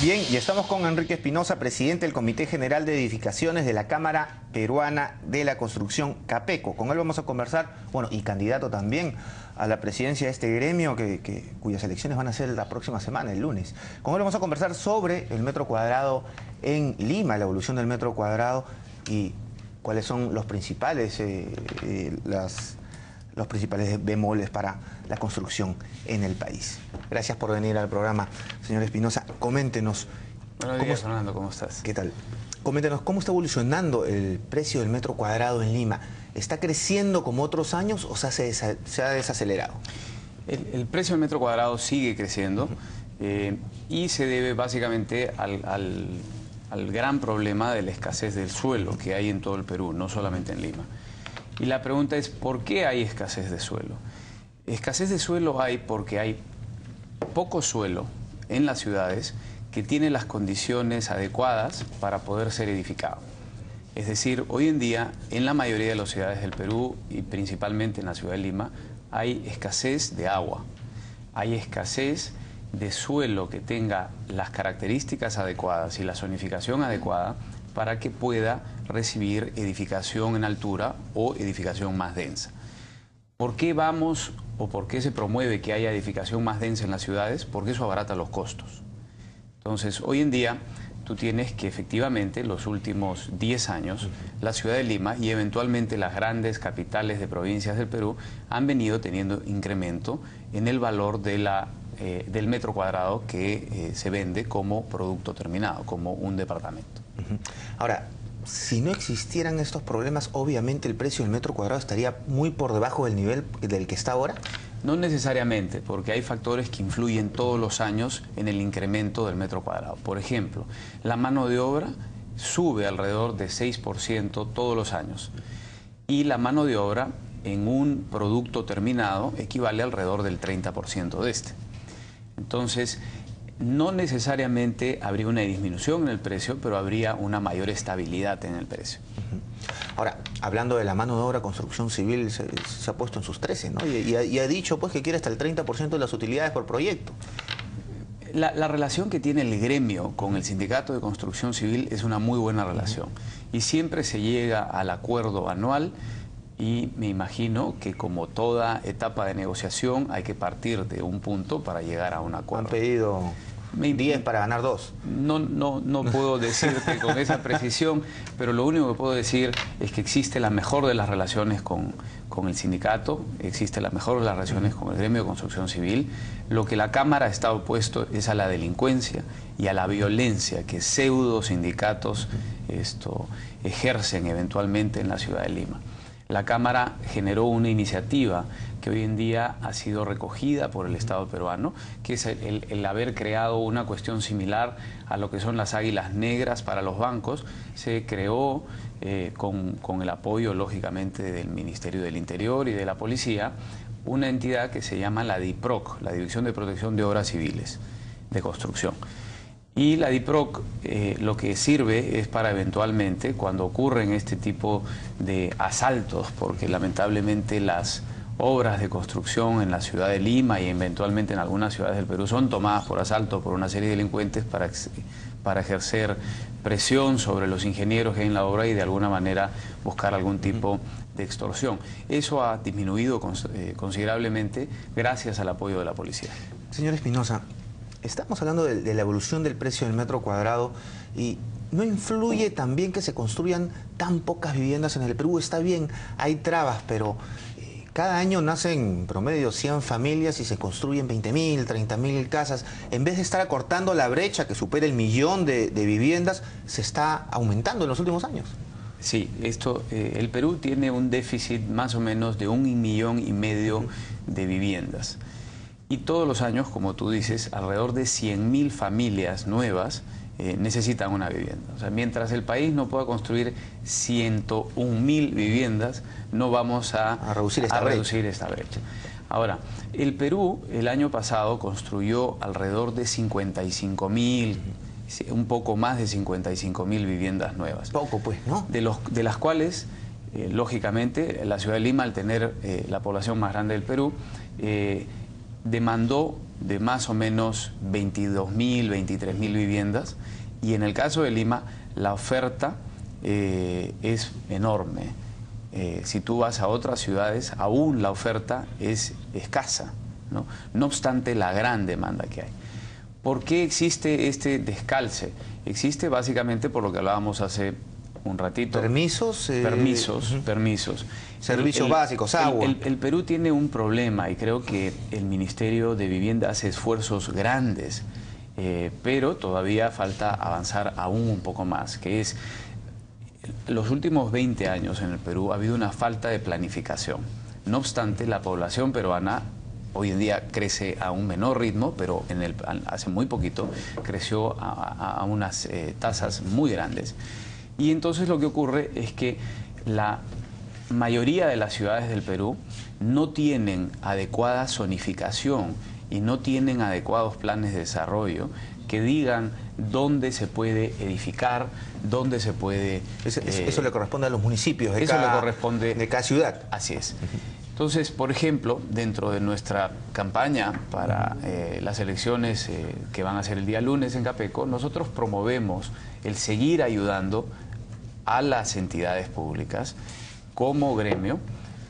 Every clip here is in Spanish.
Bien, y estamos con Enrique Espinosa, presidente del Comité General de Edificaciones de la Cámara Peruana de la Construcción, CAPECO. Con él vamos a conversar, bueno, y candidato también a la presidencia de este gremio, cuyas elecciones van a ser la próxima semana, el lunes. Con él vamos a conversar sobre el metro cuadrado en Lima, la evolución del metro cuadrado y cuáles son los principales, los principales bemoles para la construcción en el país. Gracias por venir al programa, señor Espinosa. Coméntenos. Buenos días, Fernando, ¿cómo estás? ¿Qué tal? Coméntenos, ¿cómo está evolucionando el precio del metro cuadrado en Lima? ¿Está creciendo como otros años o se ha desacelerado? El precio del metro cuadrado sigue creciendo y se debe básicamente al gran problema de la escasez del suelo que hay en todo el Perú, no solamente en Lima. Y la pregunta es, ¿por qué hay escasez de suelo? Escasez de suelo hay porque hay poco suelo en las ciudades que tiene las condiciones adecuadas para poder ser edificado. Es decir, hoy en día, en la mayoría de las ciudades del Perú y principalmente en la ciudad de Lima, hay escasez de agua, hay escasez de suelo que tenga las características adecuadas y la zonificación adecuada para que pueda recibir edificación en altura o edificación más densa. ¿Por qué vamos o por qué se promueve que haya edificación más densa en las ciudades? Porque eso abarata los costos. Entonces, hoy en día, tú tienes que efectivamente, los últimos 10 años, la ciudad de Lima y eventualmente las grandes capitales de provincias del Perú han venido teniendo incremento en el valor de del metro cuadrado que se vende como producto terminado, como un departamento. Ahora, si no existieran estos problemas, obviamente el precio del metro cuadrado estaría muy por debajo del nivel del que está ahora. No necesariamente, porque hay factores que influyen todos los años en el incremento del metro cuadrado. Por ejemplo, la mano de obra sube alrededor de 6% todos los años y la mano de obra en un producto terminado equivale alrededor del 30% de este. Entonces, no necesariamente habría una disminución en el precio, pero habría una mayor estabilidad en el precio. Ahora, hablando de la mano de obra, Construcción Civil se ha puesto en sus 13, ¿no? Y ha dicho pues que quiere hasta el 30% de las utilidades por proyecto. La relación que tiene el gremio con el sindicato de Construcción Civil es una muy buena relación. Y siempre se llega al acuerdo anual y me imagino que como toda etapa de negociación hay que partir de un punto para llegar a un acuerdo. Han pedido 10 para ganar 2. No puedo decirte con esa precisión, pero lo único que puedo decir es que existe la mejor de las relaciones con el sindicato, existe la mejor de las relaciones con el gremio de Construcción Civil. Lo que la Cámara está opuesto es a la delincuencia y a la violencia que pseudo sindicatos ejercen eventualmente en la ciudad de Lima. La Cámara generó una iniciativa que hoy en día ha sido recogida por el Estado peruano, que es el haber creado una cuestión similar a lo que son las águilas negras para los bancos. Se creó con el apoyo, lógicamente, del Ministerio del Interior y de la Policía, una entidad que se llama la DIPROC, la Dirección de Protección de Obras Civiles de Construcción. Y la DIPROC lo que sirve es para eventualmente, cuando ocurren este tipo de asaltos, porque lamentablemente las obras de construcción en la ciudad de Lima y eventualmente en algunas ciudades del Perú son tomadas por asalto por una serie de delincuentes para ejercer presión sobre los ingenieros que hay en la obra y de alguna manera buscar algún tipo de extorsión. Eso ha disminuido considerablemente gracias al apoyo de la policía. Señor Espinosa, estamos hablando de la evolución del precio del metro cuadrado y ¿no influye también que se construyan tan pocas viviendas en el Perú? Está bien, hay trabas, pero cada año nacen en promedio 100 familias y se construyen 20.000, 30.000 casas. En vez de estar acortando la brecha que supera el 1.000.000 de viviendas, se está aumentando en los últimos años. Sí, el Perú tiene un déficit más o menos de 1,5 millones de viviendas. Y todos los años, como tú dices, alrededor de 100.000 familias nuevas necesitan una vivienda. O sea, mientras el país no pueda construir 101.000 viviendas, no vamos a reducir esta brecha. Ahora, el Perú el año pasado construyó alrededor de 55.000, un poco más de 55.000 viviendas nuevas. Poco pues, ¿no? De las cuales, lógicamente, la ciudad de Lima, al tener la población más grande del Perú, demandó de más o menos 22.000, 23.000 viviendas, y en el caso de Lima la oferta es enorme. Si tú vas a otras ciudades, aún la oferta es escasa, ¿no? No obstante la gran demanda que hay. ¿Por qué existe este descalce? Existe básicamente por lo que hablábamos hace un ratito. Permisos. Permisos. Servicios básicos, agua. El Perú tiene un problema y creo que el Ministerio de Vivienda hace esfuerzos grandes, pero todavía falta avanzar aún un poco más, que es, los últimos 20 años en el Perú ha habido una falta de planificación. No obstante, la población peruana hoy en día crece a un menor ritmo, pero hace muy poquito creció a unas tasas muy grandes. Y entonces lo que ocurre es que la mayoría de las ciudades del Perú no tienen adecuada zonificación y no tienen adecuados planes de desarrollo que digan dónde se puede edificar, dónde se puede... Eso le corresponde a los municipios de cada ciudad. Así es. Entonces, por ejemplo, dentro de nuestra campaña para las elecciones que van a ser el día lunes en Capeco, nosotros promovemos el seguir ayudando a las entidades públicas como gremio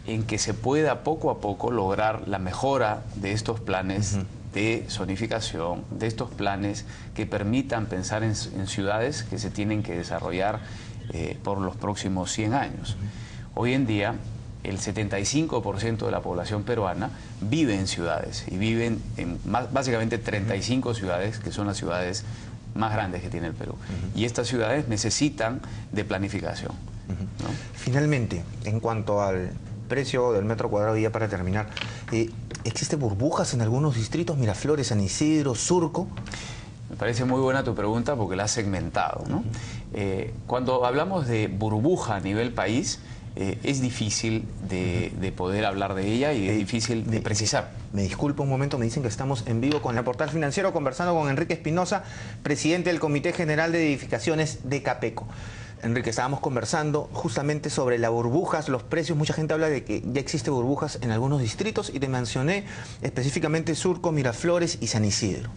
en que se pueda poco a poco lograr la mejora de estos planes de zonificación, de estos planes que permitan pensar en ciudades que se tienen que desarrollar por los próximos 100 años. Hoy en día, el 75% de la población peruana vive en ciudades y viven en básicamente 35 ciudades, que son las ciudades más grandes que tiene el Perú. Y estas ciudades necesitan de planificación, ¿no? Finalmente, en cuanto al precio del metro cuadrado, ya para terminar, ¿existen burbujas en algunos distritos? Miraflores, San Isidro, Surco. Me parece muy buena tu pregunta porque la has segmentado, ¿no? Cuando hablamos de burbuja a nivel país, es difícil de poder hablar de ella y es difícil de precisar. Me disculpo un momento, me dicen que estamos en vivo con el Portal Financiero conversando con Enrique Espinosa, presidente del Comité General de Edificaciones de Capeco. Enrique, estábamos conversando justamente sobre las burbujas, los precios. Mucha gente habla de que ya existe burbujas en algunos distritos y te mencioné específicamente Surco, Miraflores y San Isidro.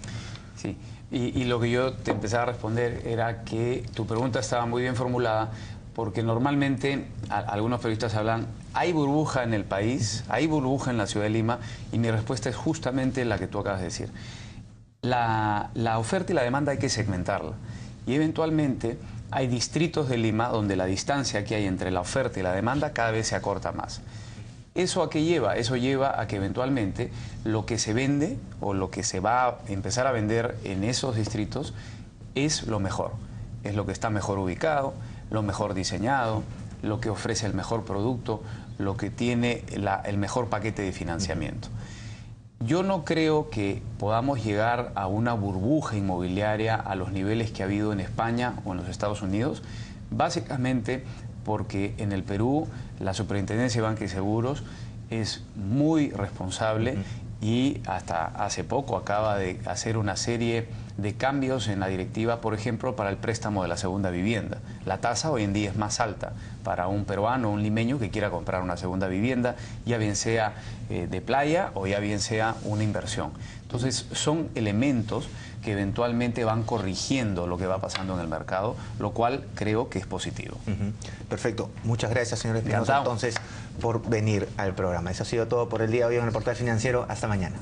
Sí, y lo que yo te empezaba a responder era que tu pregunta estaba muy bien formulada, porque normalmente algunos periodistas hablan, ¿hay burbuja en el país? ¿Hay burbuja en la ciudad de Lima? Y mi respuesta es justamente la que tú acabas de decir. La oferta y la demanda hay que segmentarla. Y eventualmente hay distritos de Lima donde la distancia que hay entre la oferta y la demanda cada vez se acorta más. ¿Eso a qué lleva? Eso lleva a que eventualmente lo que se vende o lo que se va a empezar a vender en esos distritos es lo mejor. Es lo que está mejor ubicado, lo mejor diseñado, lo que ofrece el mejor producto, lo que tiene el mejor paquete de financiamiento. Yo no creo que podamos llegar a una burbuja inmobiliaria a los niveles que ha habido en España o en los Estados Unidos, básicamente porque en el Perú la Superintendencia de Banca y Seguros es muy responsable y hasta hace poco acaba de hacer una serie de cambios en la directiva, por ejemplo, para el préstamo de la segunda vivienda. La tasa hoy en día es más alta para un peruano o un limeño que quiera comprar una segunda vivienda, ya bien sea de playa o ya bien sea una inversión. Entonces, son elementos que eventualmente van corrigiendo lo que va pasando en el mercado, lo cual creo que es positivo. Perfecto. Muchas gracias, señor Espinosa, entonces, por venir al programa. Eso ha sido todo por el día de hoy en el Portal Financiero. Hasta mañana.